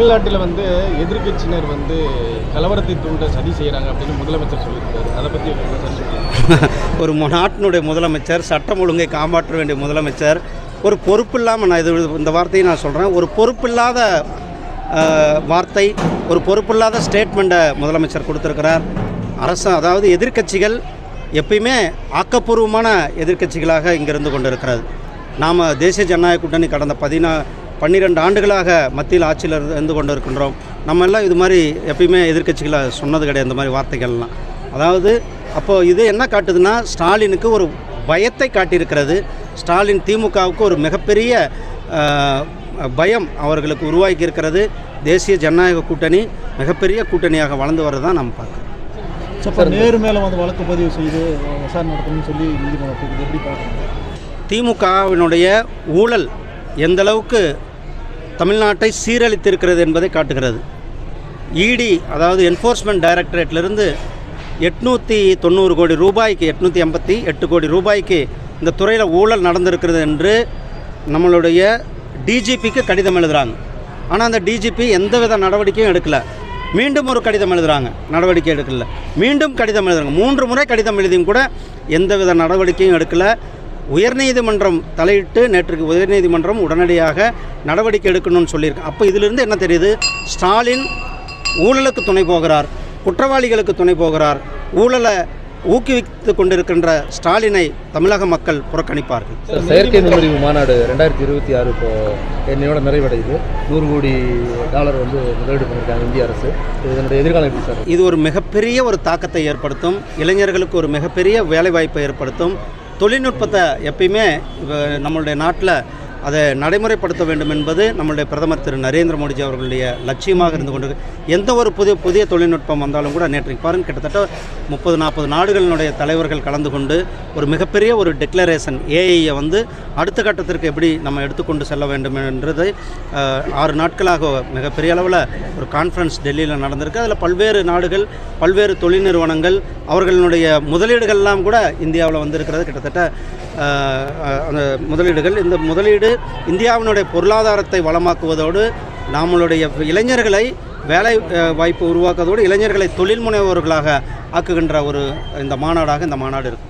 தமிழ்நாட்டில் எதிர்க்கட்சியினர் கலவரத்தை தூண்ட சதி செய்கிறாங்க அப்படின்னு முதலமைச்சர் சொல்லியிருக்காரு. அதை பற்றி ஒரு நாட்டினுடைய முதலமைச்சர், சட்டம் ஒழுங்கை காப்பாற்ற வேண்டிய முதலமைச்சர் ஒரு பொறுப்பு இல்லாமல், நான் இந்த வார்த்தையை நான் சொல்கிறேன், ஒரு பொறுப்பில்லாத வார்த்தை, ஒரு பொறுப்பில்லாத ஸ்டேட்மெண்ட்டை முதலமைச்சர் கொடுத்துருக்கிறார். அதாவது எதிர்க்கட்சிகள் எப்பயுமே ஆக்கப்பூர்வமான எதிர்க்கட்சிகளாக இங்கிருந்து கொண்டு இருக்கிறது. நாம் தேசிய ஜனநாயக கூட்டணி கடந்த 12 ஆண்டுகளாக மத்தியில் ஆட்சியில் இருந்து கொண்டு இருக்கின்றோம். நம்ம எல்லாம் இது மாதிரி எப்பயுமே எதிர்க்கட்சிகளை சொன்னது கிடையாது, இந்த மாதிரி வார்த்தைகள்லாம். அதாவது அப்போது இது என்ன காட்டுதுன்னா, ஸ்டாலினுக்கு ஒரு பயத்தை காட்டியிருக்கிறது. ஸ்டாலின் திமுகவுக்கு ஒரு மிகப்பெரிய பயம் அவர்களுக்கு உருவாக்கி இருக்கிறது. தேசிய ஜனநாயக கூட்டணி மிகப்பெரிய கூட்டணியாக வளர்ந்து வரதான் நம்ம பார்க்குறோம். நேரு மேலே வழக்கு பதிவு செய்து விசாரணை நடத்தணும்னு சொல்லி நீதிமன்றத்துக்கு எப்படி பார்க்கணும்? திமுகவினுடைய ஊழல் எந்தளவுக்கு தமிழ்நாட்டை சீரழித்திருக்கிறது என்பதை காட்டுகிறது. இடி, அதாவது என்ஃபோர்ஸ்மெண்ட் டைரக்டரேட்டிலிருந்து 890 கோடி ரூபாய்க்கு, 888 கோடி ரூபாய்க்கு இந்த துறையில் ஊழல் நடந்திருக்கிறது என்று நம்மளுடைய டிஜிபிக்கு கடிதம் எழுதுகிறாங்க. ஆனால் அந்த டிஜிபி எந்தவித நடவடிக்கையும் எடுக்கலை. மீண்டும் ஒரு கடிதம் எழுதுகிறாங்க, நடவடிக்கை எடுக்கல. மீண்டும் கடிதம் எழுதுகிறாங்க. 3 முறை கடிதம் எழுதியும் கூட எந்தவித நடவடிக்கையும் எடுக்கலை. உயர்நீதிமன்றம் தலையிட்டு நேற்றுக்கு உயர்நீதிமன்றம் உடனடியாக நடவடிக்கை எடுக்கணும்னு சொல்லியிருக்கு. அப்போ இதிலிருந்து என்ன தெரியுது? ஸ்டாலின் ஊழலுக்கு துணை போகிறார், குற்றவாளிகளுக்கு துணை போகிறார். ஊழலை ஊக்குவித்து கொண்டிருக்கின்ற ஸ்டாலினை தமிழக மக்கள் புறக்கணிப்பார்கள். செயற்கை நுண்ணறிவு மாநாடு 2026 இப்போ என்னையோட நிறைவடையுது. $100 கோடி முதலீடு பண்ணியிருக்காங்க இந்திய அரசு. இதனுடைய எதிர்காலம் எப்படி சார்? இது ஒரு மிகப்பெரிய ஒரு தாக்கத்தை ஏற்படுத்தும். இளைஞர்களுக்கு ஒரு மிகப்பெரிய வேலைவாய்ப்பை ஏற்படுத்தும். தொழில்நுட்பத்தை எப்பயுமே நம்மளுடைய நாட்டில் அதை நடைமுறைப்படுத்த வேண்டும் என்பது நம்மளுடைய பிரதமர் திரு நரேந்திர மோடிஜி அவர்களுடைய லட்சியமாக இருந்து கொண்டு எந்த ஒரு புதிய தொழில்நுட்பம் வந்தாலும் கூட, நேற்றைக்கு பாருங்கள், கிட்டத்தட்ட 30-40 நாடுகளினுடைய தலைவர்கள் கலந்து கொண்டு ஒரு மிகப்பெரிய ஒரு டிக்ளரேஷன் ஏஐயை அடுத்த கட்டத்திற்கு எப்படி நம்ம எடுத்துக்கொண்டு செல்ல வேண்டும் என்றதை 6 நாட்களாக மிகப்பெரிய அளவில் ஒரு கான்ஃபரன்ஸ் டெல்லியில் நடந்திருக்கு. அதில் பல்வேறு நாடுகள், பல்வேறு தொழில் நிறுவனங்கள், அவர்களுடைய முதலீடுகள்லாம் கூட இந்தியாவில் வந்திருக்கிறது. கிட்டத்தட்ட அந்த முதலீடுகள், இந்த முதலீடு இந்தியாவினுடைய பொருளாதாரத்தை வளமாக்குவதோடு நம்மளுடைய இளைஞர்களை வேலை வாய்ப்பு உருவாக்குவதோடு இளைஞர்களை தொழில் முனைவோர்களாக ஆக்குகின்ற ஒரு இந்த மாநாடாக இந்த மாநாடு இருக்கும்.